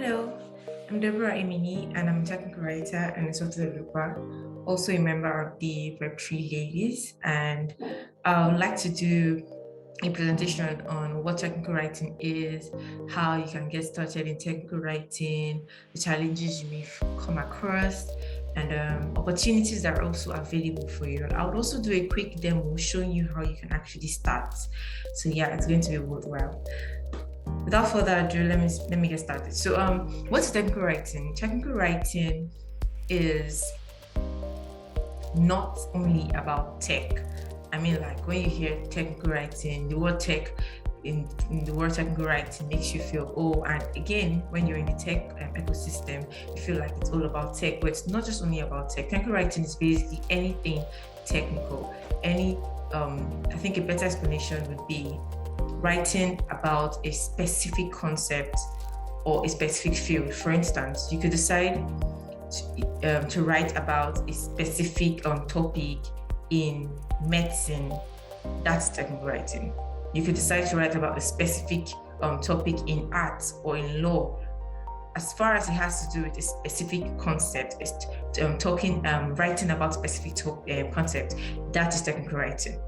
Hello, I'm Deborah Emini, and I'm a technical writer and a software developer, also a member of the Web3 Ladies. And I would like to do a presentation on what technical writing is, how you can get started in technical writing, the challenges you may come across, and opportunities that are also available for you. I would also do a quick demo showing you how you can actually start. So yeah, it's going to be worthwhile. Without further ado, let me get started. So, what's technical writing? Technical writing is not only about tech. I mean, like when you hear technical writing, the word tech in the word technical writing makes you feel, oh, and again, when you're in the tech ecosystem, you feel like it's all about tech, but it's not just only about tech. Technical writing is basically anything technical. I think a better explanation would be writing about a specific concept or a specific field. For instance, you could decide to write about a specific topic in medicine. That's technical writing. You could decide to write about a specific topic in art or in law. As far as it has to do with a specific concept, writing about specific concept, that is technical writing.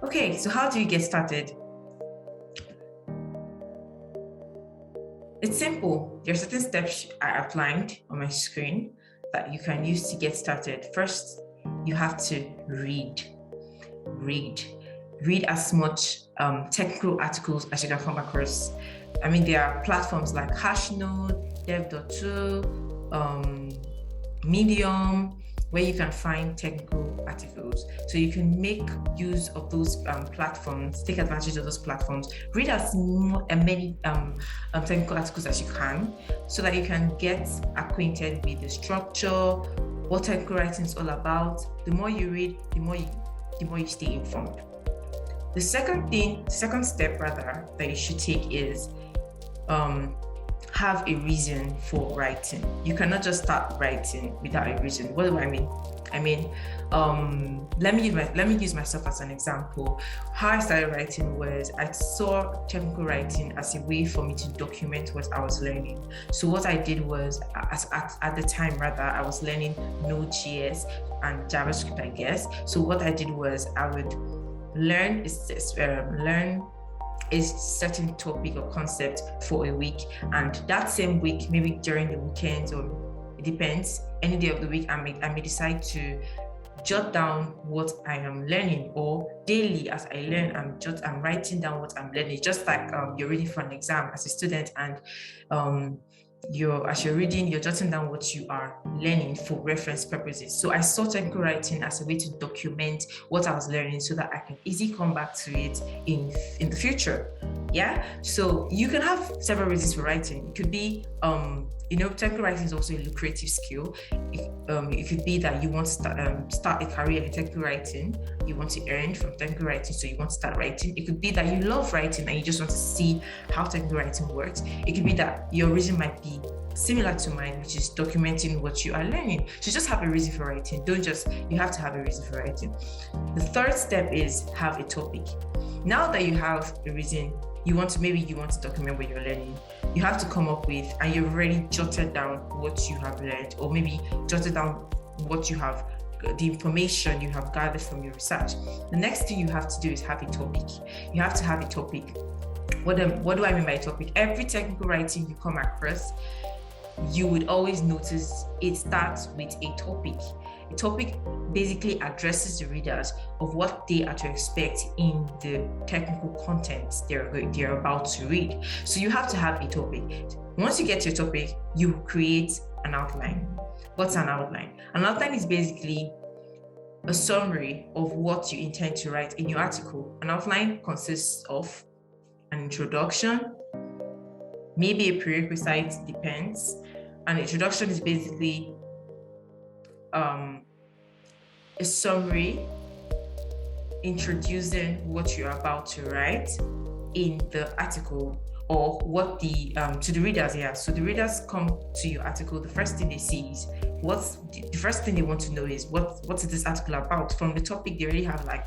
Okay, so how do you get started? It's simple. There are certain steps I outlined on my screen that you can use to get started. First, you have to read. Read as much technical articles as you can come across. I mean, there are platforms like Hashnode, Dev.to, Medium, where you can find technical articles. So you can make use of those platforms, take advantage of those platforms, read as many technical articles as you can, so that you can get acquainted with the structure, what technical writing is all about. The more you read, the more you stay informed. The second step that you should take is have a reason for writing. You cannot just start writing without a reason. What do I mean? Let me use myself as an example. How I started writing was I saw technical writing as a way for me to document what I was learning. So what I did was, at the time I was learning Node.js and JavaScript, I guess. So what I did was I would learn a certain topic or concept for a week, and that same week, maybe during the weekends, or it depends, any day of the week, I may decide to jot down what I am learning, or daily as I learn, I'm writing down what I'm learning, just like you're reading for an exam as a student, and as you're reading, you're jotting down what you are learning for reference purposes. So I saw technical writing as a way to document what I was learning so that I can easily come back to it in the future. Yeah. So you can have several reasons for writing. It could be, technical writing is also a lucrative skill. It could be that you want to start a career in technical writing. You want to earn from technical writing, so you want to start writing. It could be that you love writing and you just want to see how technical writing works. It could be that your reason might be similar to mine, which is documenting what you are learning. So just have a reason for writing. You have to have a reason for writing. The third step is have a topic. Now that you have a reason, you want to document what you're learning, you have to come up with, and you've already jotted down what you have learned, or maybe jotted down what you have, the information you have gathered from your research. The next thing you have to do is have a topic. You have to have a topic. What do I mean by a topic? Every technical writing you come across, you would always notice it starts with a topic. A topic basically addresses the readers of what they are to expect in the technical content they're about to read. So you have to have a topic. Once you get your topic, you create an outline. What's an outline? An outline is basically a summary of what you intend to write in your article. An outline consists of an introduction, maybe a prerequisite, depends. An introduction is basically a summary introducing what you're about to write in the article, or what to the readers. Yeah, so the readers come to your article. The first thing they see is the first thing they want to know is what is this article about. From the topic, they already have like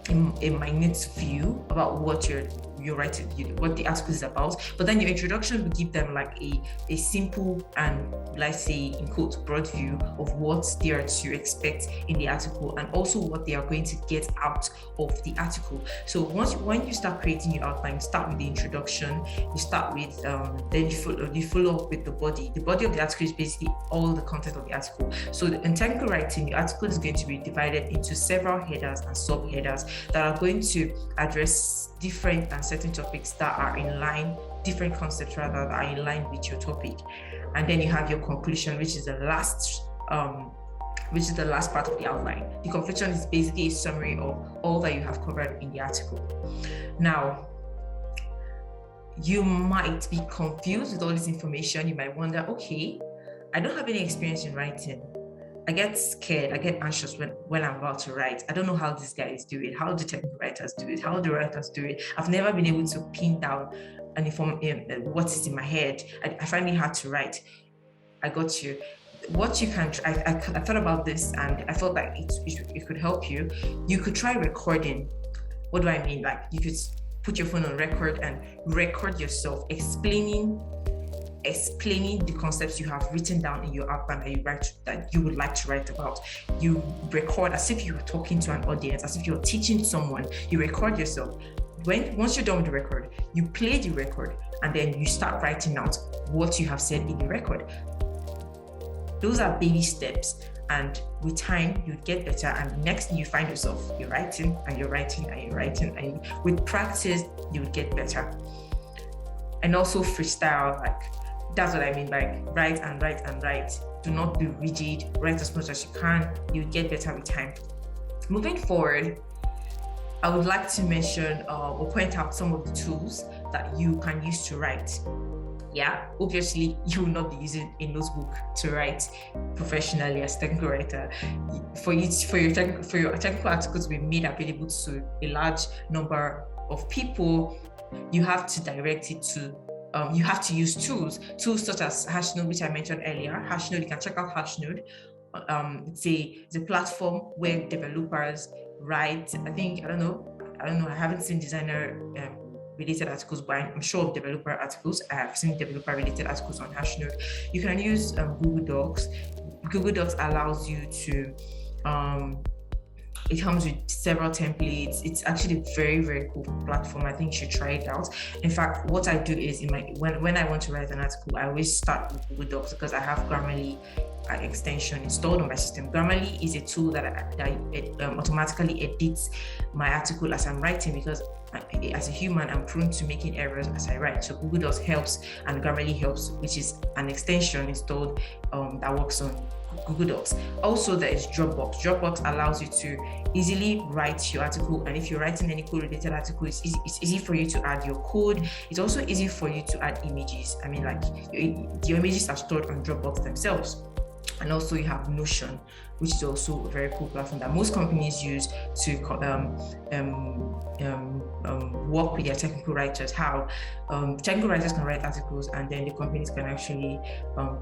a minute view about what you're you're writing, what the article is about. But then your introduction will give them like a simple and, let's say in quotes, broad view of what they are to expect in the article, and also what they are going to get out of the article. So when you start creating your outline, start with the introduction, you start with then you follow up with the body. The body of the article is basically all the content of the article. So in technical writing, your article is going to be divided into several headers and subheaders that are going to address different and certain topics that are in line, different concepts rather, that are in line with your topic. And then you have your conclusion, which is the last part of the outline. The conclusion is basically a summary of all that you have covered in the article. Now, you might be confused with all this information. You might wonder, okay, I don't have any experience in writing. I get scared, I get anxious when I'm about to write. I don't know how these guys do it. How do technical writers do it? How do writers do it? I've never been able to pin down and inform what is in my head. I find it hard to write. I got you. What you can try, I thought about this and I felt like it could help you. You could try recording. What do I mean? Like, you could put your phone on record and record yourself explaining the concepts you have written down in your outline that you would like to write about. You record as if you were talking to an audience, as if you're teaching someone. You record yourself. Once you're done with the record, you play the record and then you start writing out what you have said in the record. Those are baby steps, and with time you get better, and next thing you find yourself, you're writing and you're writing and you're writing, and with practice you would get better. And also freestyle, like, that's what I mean by write and write and write. Do not be rigid, write as much as you can. You get better with time. Moving forward, I would like to mention or point out some of the tools that you can use to write. Yeah, obviously you will not be using a notebook to write professionally as a technical writer. For your technical article to be made available to a large number of people, you have to direct it to you have to use tools such as Hashnode, which I mentioned earlier. Hashnode, you can check out Hashnode. It's a platform where developers write. I don't know. I haven't seen designer related articles, but I'm sure of developer articles. I have seen developer related articles on Hashnode. You can use Google Docs. Google Docs allows you to it comes with several templates. It's actually a very, very cool platform. I think you should try it out. In fact, what I do is when I want to write an article, I always start with Google Docs because I have Grammarly extension installed on my system. Grammarly is a tool that automatically edits my article as I'm writing, because as a human, I'm prone to making errors as I write. So Google Docs helps, and Grammarly helps, which is an extension installed that works on Google Docs. Also, there is Dropbox. Dropbox allows you to easily write your article, and if you're writing any code-related article, it's easy for you to add your code. It's also easy for you to add images. I mean, like, your images are stored on Dropbox themselves. And also you have Notion, which is also a very cool platform that most companies use to work with their technical writers. How technical writers can write articles, and then the companies can actually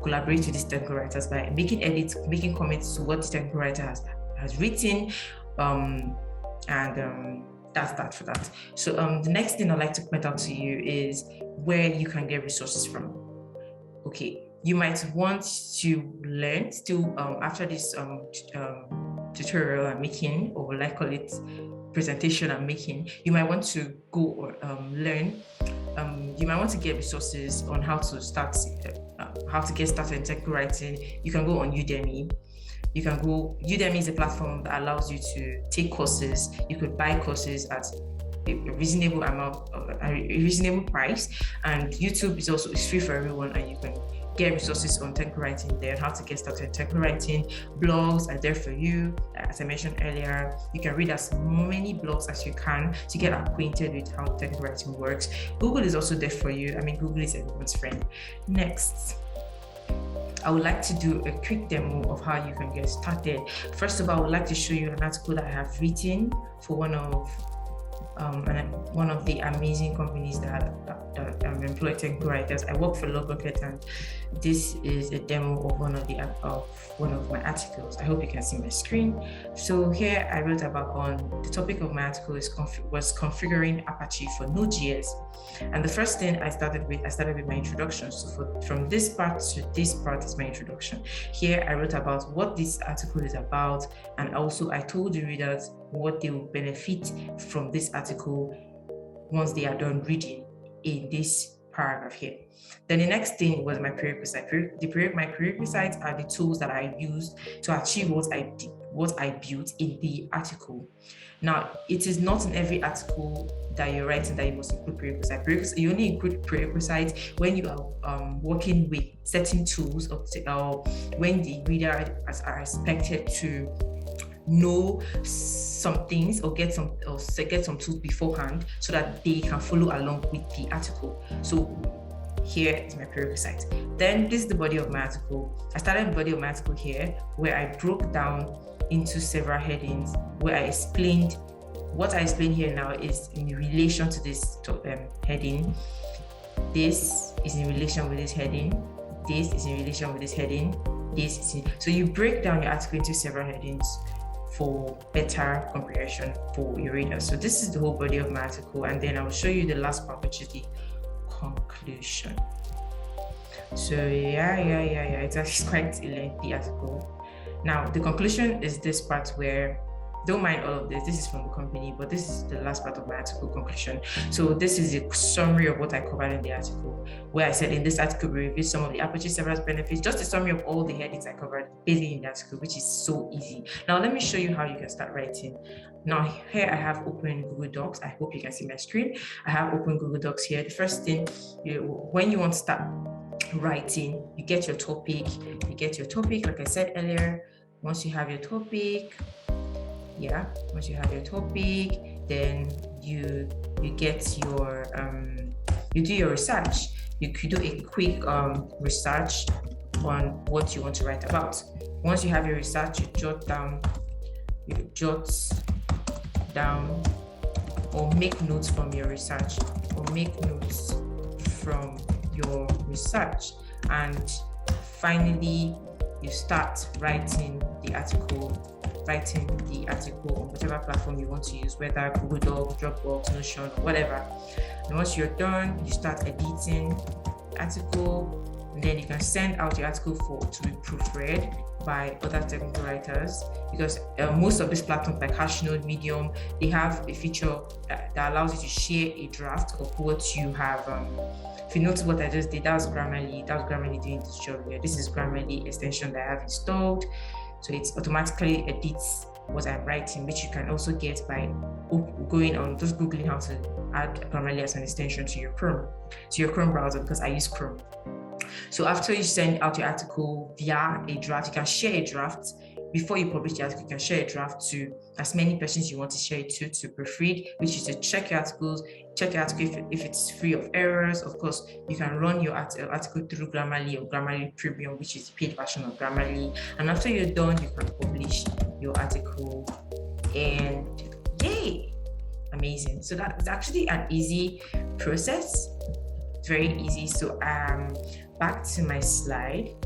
collaborate with these technical writers by making edits, making comments to what the technical writer has written, that's that for that. So the next thing I'd like to point out to you is where you can get resources from. Okay. You might want to learn still after this tutorial I'm making, or like call it presentation I'm making. You might want to go or learn. You might want to get resources on how to get started in technical writing. You can go on Udemy. Udemy is a platform that allows you to take courses. You could buy courses at a reasonable amount, a reasonable price, and YouTube is free for everyone, and you can get resources on technical writing there, how to get started in technical writing. Blogs are there for you. As I mentioned earlier, you can read as many blogs as you can to get acquainted with how technical writing works. Google is also there for you. I mean, Google is everyone's friend. Next, I would like to do a quick demo of how you can get started. First of all, I would like to show you an article that I have written for one of and one of the amazing companies that employ technical writers. I work for Logbook, and this is a demo of one of my articles. I hope you can see my screen. So here I wrote about, on the topic of my article was configuring Apache for Node.js. And the first thing I started with my introduction. So from this part to this part is my introduction. Here I wrote about what this article is about, and also I told the readers what they will benefit from this article once they are done reading in this paragraph here. Then the next thing was my prerequisite. My prerequisites are the tools that I used to achieve what I built in the article. Now, it is not in every article that you're writing that you must include prerequisites. You only include prerequisites when you are working with certain tools, or when the reader are expected to know some things or get some tools beforehand so that they can follow along with the article. So here is my prerequisite. Then this is the body of my article. I started the body of my article here, where I broke down into several headings, where I explained what I explained here now is in relation to this heading. This is in relation with this heading. This is in relation with this heading. So you break down your article into several headings for better comprehension for your readers. So this is the whole body of my article, and then I will show you the last part, which is the conclusion. So it's actually quite a lengthy article. Now the conclusion is this part where, don't mind all of this is from the company, but this is the last part of my article, conclusion. So this is a summary of what I covered in the article, where I said in this article we reviewed some of the Apache serverless benefits, just a summary of all the headings I covered basically in the article, which is so easy. Now let me show you how you can start writing. Now here I have open Google Docs. I hope you can see my screen. I have open Google Docs here. The first thing, when you want to start writing, you get your topic. Like I said earlier, once you have your topic, then you get your you do your research. You could do a quick research on what you want to write about. Once you have your research, you jot down or make notes from your research, and finally you start writing the article on whatever platform you want to use, whether Google Docs, Dropbox, Notion, or whatever. And once you're done, you start editing the article, and then you can send out your article to be proofread by other technical writers, because most of these platforms like Hashnode, Medium, they have a feature that allows you to share a draft of what you have. If you notice what I just did, that was Grammarly doing this job here. This is Grammarly extension that I have installed. So it automatically edits what I'm writing, which you can also get by going on, just Googling how to add Grammarly as an extension to your Chrome browser, because I use Chrome. So after you send out your article via a draft, you can share a draft. Before you publish the article, you can share a draft to as many persons you want to share it to proofread, which is to check your article if it's free of errors. Of course, you can run your article through Grammarly or Grammarly Premium, which is the paid version of Grammarly. And after you're done, you can publish your article, and yay, amazing. So that's actually an easy process, very easy. So back to my slide.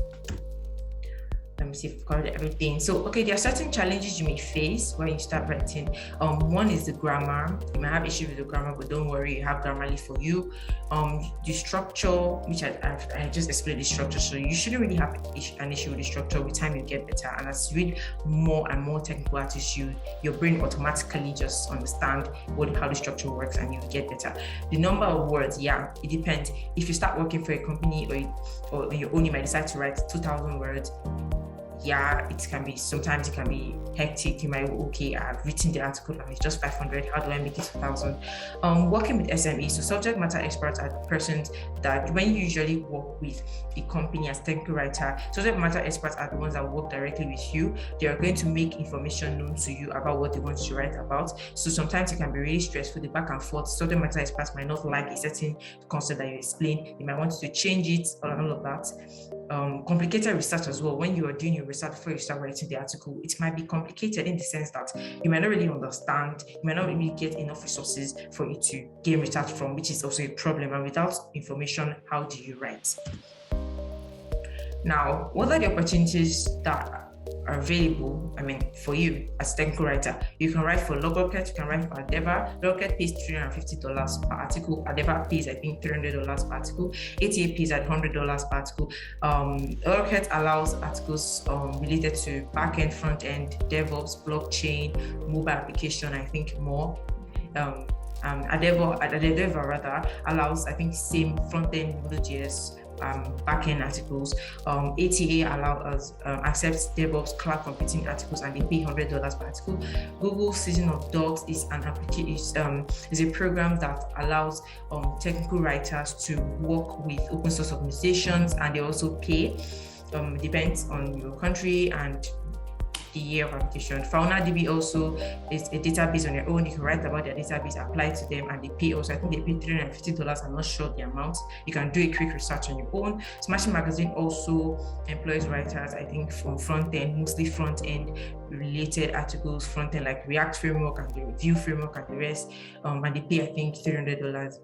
Let me see if I've covered everything. So, okay, there are certain challenges you may face when you start writing. One is the grammar. You might have issues with the grammar, but don't worry, you have Grammarly for you. The structure, which I just explained the structure, so you shouldn't really have an issue with the structure. With time, you get better. And as you read more and more technical articles, your brain automatically just understand how the structure works, and you get better. The number of words, it depends. If you start working for a company or on your own, you might decide to write 2,000 words. Sometimes it can be hectic. You might, I've written the article and it's just 500. How do I make it 1,000? Working with SMEs, so subject matter experts are the persons that when you usually work with a company as technical writer, subject matter experts are the ones that work directly with you. They are going to make information known to you about what they want you to write about. So sometimes it can be really stressful, the back and forth. Subject matter experts might not like a certain concept that you explain. They might want you to change it and all of that. Complicated research as well. When you are doing your research before you start writing the article. It might be complicated in the sense that you might not really understand, you might not really get enough resources for you to gain research from, which is also a problem. And without information, how do you write? Now, what are the opportunities that are available, for you as a technical writer? You can write for Logocret, you can write for Adeva. Logocret pays $350 per article. Adeva pays, I think, $300 per article. ATA pays at $100 per article. Logocret allows articles related to backend, front-end, DevOps, blockchain, mobile application, I think more. Adeva rather allows, I think, same front-end Node.js, backend articles. ATA accepts DevOps cloud computing articles, and they pay $100 per article. Google Season of Docs is an application, is a program that allows technical writers to work with open source organizations, and they also pay. Depends on your country and the year of application. FaunaDB also is a database on their own. You can write about their database, apply to them, and they pay also. I think they pay $350. I'm not sure the amount. You can do a quick research on your own. Smashing Magazine also employs writers, I think, from front end, mostly front end related articles, front end like React framework and the Vue framework and the rest. And they pay, I think, $300.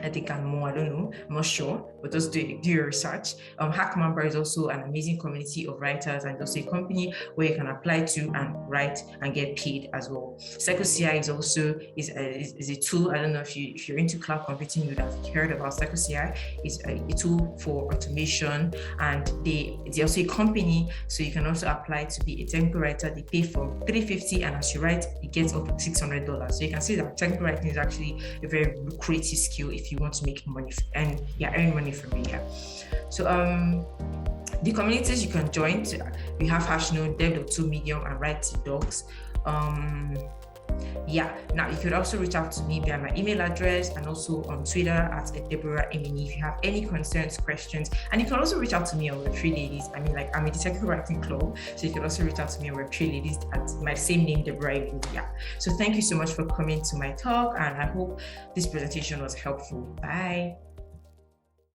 I think and more, I don't know, I'm not sure, but just do your research. Hackmember is also an amazing community of writers, and also a company where you can apply to and write and get paid as well. CircleCI is also is a tool. I don't know if you're into cloud computing, you would have heard about CircleCI. It's a tool for automation, and it's also a company, so you can also apply to be a technical writer. They pay from $350, and as you write, it gets up to $600. So you can see that technical writing is actually a very lucrative skill if you want to make money and earn money from it. So the communities you can join, we have Hashnode, Dev.to, Medium, and Write2Docs. Now you could also reach out to me via my email address and also on Twitter at Deborah Emini if you have any concerns, questions. And you can also reach out to me on Web3 Ladies. I'm in the technical writing club, so you can also reach out to me on Web3 Ladies at my same name, Deborah Emini. So thank you so much for coming to my talk, and I hope this presentation was helpful. Bye.